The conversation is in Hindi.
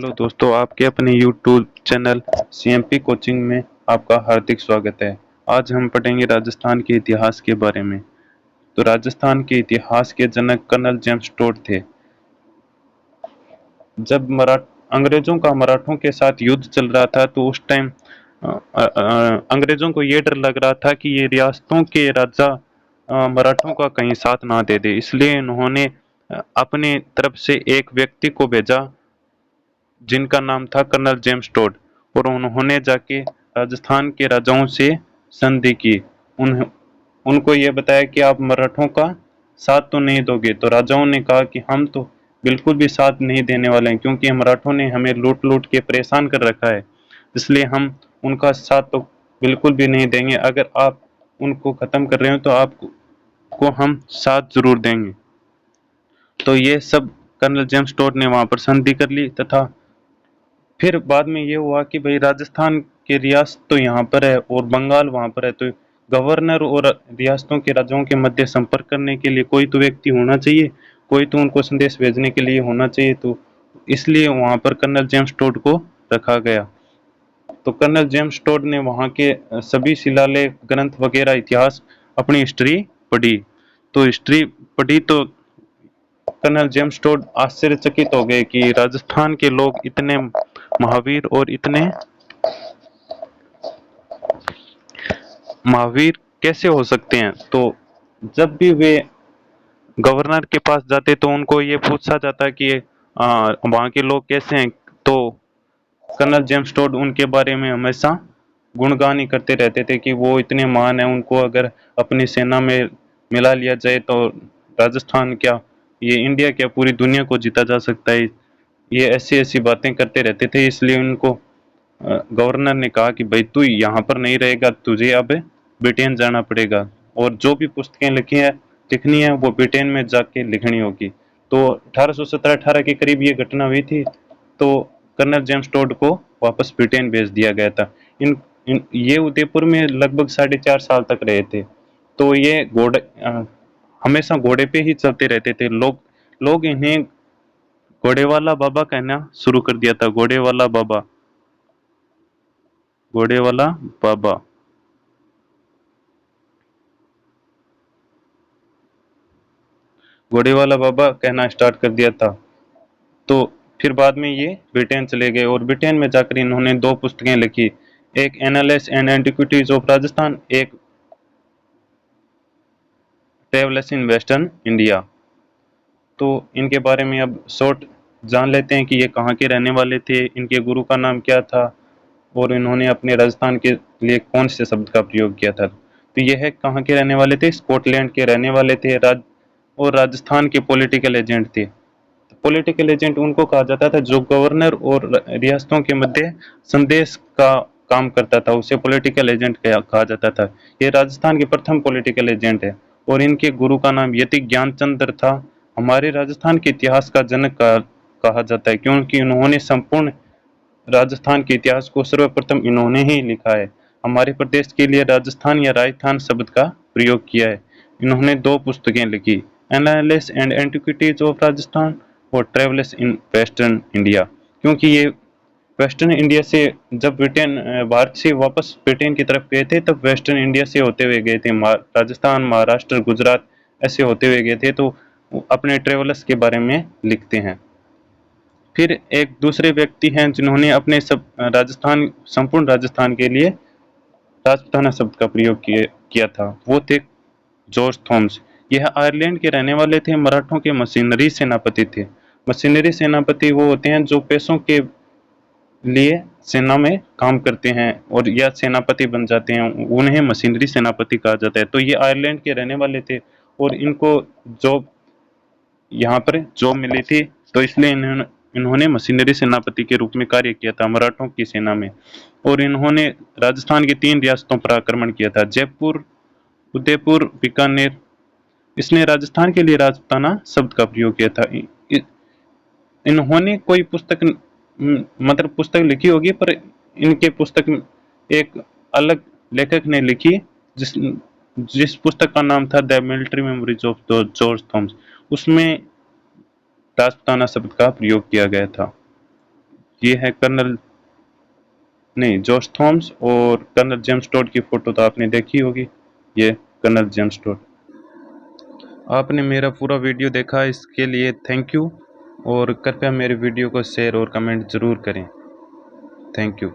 हेलो दोस्तों, आपके अपने YouTube चैनल CMP कोचिंग में आपका हार्दिक स्वागत है। आज हम पढ़ेंगे राजस्थान के इतिहास के बारे में। तो राजस्थान के इतिहास के जनक कर्नल जेम्स टोड थे। जब अंग्रेजों का मराठों के साथ युद्ध चल रहा था तो उस टाइम अंग्रेजों को ये डर लग रहा था कि ये रियासतों के राजा मराठों का कहीं साथ ना दे दे, इसलिए इन्होंने अपने तरफ से एक व्यक्ति को भेजा जिनका नाम था कर्नल जेम्स टोड, और उन्होंने जाके राजस्थान के राजाओं से संधि की। उन उनको ये बताया कि आप मराठों का साथ तो नहीं दोगे। तो राजाओं ने कहा कि हम तो बिल्कुल भी साथ नहीं देने वाले हैं, क्योंकि मराठों ने हमें लूट लूट के परेशान कर रखा है, इसलिए हम उनका साथ तो बिल्कुल भी नहीं देंगे। अगर आप उनको खत्म कर रहे हो तो आपको हम साथ जरूर देंगे। तो ये सब कर्नल जेम्स टोड ने वहां पर संधि कर ली, तथा फिर बाद में ये हुआ कि भाई राजस्थान की रियासत तो यहाँ पर है और बंगाल वहाँ पर है, तो गवर्नर और रियासतों के राजाओं के मध्य संपर्क करने के लिए कोई तो व्यक्ति होना चाहिए, कोई तो उनको संदेश भेजने के लिए होना चाहिए। तो इसलिए वहाँ पर कर्नल जेम्स टोड को रखा गया। तो कर्नल जेम्स टोड ने वहाँ के सभी शिलालेख ग्रंथ वगैरह इतिहास अपनी हिस्ट्री पढ़ी। तो हिस्ट्री पढ़ी तो कर्नल जेम्स टोड आश्चर्यचकित हो गए कि राजस्थान के लोग इतने महावीर और इतने महावीर कैसे हो सकते हैं। तो जब भी वे गवर्नर के पास जाते तो उनको ये पूछा जाता कि वहाँ के लोग कैसे हैं। तो कर्नल जेम्स टोड उनके बारे में हमेशा गुणगान ही करते रहते थे कि वो इतने महान हैं, उनको अगर अपनी सेना में मिला लिया जाए तो राजस्थान क्या, ये इंडिया क्या, पूरी दुनिया को जीता जा सकता है। ये ऐसी ऐसी बातें करते रहते थे, इसलिए उनको गवर्नर ने कहा कि भाई तू यहाँ पर नहीं रहेगा, तुझे अब ब्रिटेन जाना पड़ेगा, और जो भी पुस्तकें लिखनी है वो ब्रिटेन में जाके लिखनी होगी। तो 1817-18 के करीब ये घटना हुई थी। तो कर्नल जेम्स टोड को वापस ब्रिटेन भेज दिया गया था। ये उदयपुर में लगभग 4.5 साल तक रहे थे। तो ये हमेशा घोड़े पे ही चलते रहते थे। लोग इन्हें घोड़े वाला बाबा कहना शुरू कर दिया था। घोड़े वाला बाबा, घोड़े वाला बाबा। घोड़े वाला बाबा कहना स्टार्ट कर दिया था। तो फिर बाद में ये ब्रिटेन चले गए और ब्रिटेन में जाकर इन्होंने 2 पुस्तकें लिखी, एक annals and antiquities of Rajasthan, एक ट्रेवल्स इन वेस्टर्न इंडिया। तो इनके बारे में अब शॉर्ट जान लेते हैं कि ये कहाँ के रहने वाले थे, इनके गुरु का नाम क्या था, और इन्होंने अपने राजस्थान के लिए कौन से शब्द का प्रयोग किया था। तो यह कहाँ के रहने वाले थे, स्कॉटलैंड के रहने वाले थे, और राजस्थान के पॉलिटिकल एजेंट थे। पॉलिटिकल एजेंट उनको कहा जाता था जो गवर्नर और रियासतों के मध्य संदेश का काम करता था, उसे पॉलिटिकल एजेंट कहा जाता था। ये राजस्थान के प्रथम पॉलिटिकल एजेंट है, और इनके गुरु का नाम यति ज्ञानचंद्र था। हमारे राजस्थान के इतिहास का जनक कहा जाता है, क्योंकि इन्होंने संपूर्ण राजस्थान के इतिहास को सर्वप्रथम इन्होंने ही लिखा है। हमारे प्रदेश के लिए राजस्थान या राजस्थान शब्द का प्रयोग किया है। इन्होंने 2 पुस्तकें लिखी, annals and antiquities of Rajasthan और ट्रेवल्स इन वेस्टर्न इंडिया। क्योंकि ये वेस्टर्न इंडिया से जब ब्रिटेन भारत से वापस ब्रिटेन की तरफ गए थे, तब वेस्टर्न इंडिया से होते हुए गए थे, राजस्थान, महाराष्ट्र, गुजरात ऐसे होते हुए गए थे। तो अपने ट्रेवल्स के बारे में लिखते हैं। फिर एक दूसरे व्यक्ति हैं जिन्होंने अपने सब राजस्थान, संपूर्ण राजस्थान के लिए राजपूताना शब्द का प्रयोग किया था, वो थे जॉर्ज थॉमस। यह आयरलैंड के रहने वाले थे, मराठों के मशीनरी सेनापति थे। मशीनरी सेनापति वो होते हैं जो पैसों के लिए सेना में काम करते हैं और या सेनापति बन जाते हैं, उन्हें मशीनरी सेनापति कहा जाता है। तो ये आयरलैंड के रहने वाले थे और इनको जॉब, यहाँ पर जॉब मिली थी, तो इसलिए इन्होंने मशीनरी सेनापति के रूप में कार्य किया था मराठों की सेना में। और इन्होंने राजस्थान की 3 रियासतों पर आक्रमण किया था, जयपुर, उदयपुर, बीकानेर। इसने राजस्थान के लिए राजपूताना शब्द का प्रयोग किया था। इन्होंने कोई पुस्तक मतलब पुस्तक लिखी होगी, पर इनके पुस्तक एक अलग लेखक ने लिखी, जिस जिस पुस्तक का नाम था the military memories of George Thomas. उसमें राजपूताना शब्द का प्रयोग किया गया था। ये है कर्नल नहीं जॉश थॉम्स, और कर्नल जेम्स टॉड की फ़ोटो तो आपने देखी होगी, ये कर्नल जेम्स टॉड। आपने मेरा पूरा वीडियो देखा, इसके लिए थैंक यू, और कृपया मेरे वीडियो को शेयर और कमेंट ज़रूर करें। Thank you.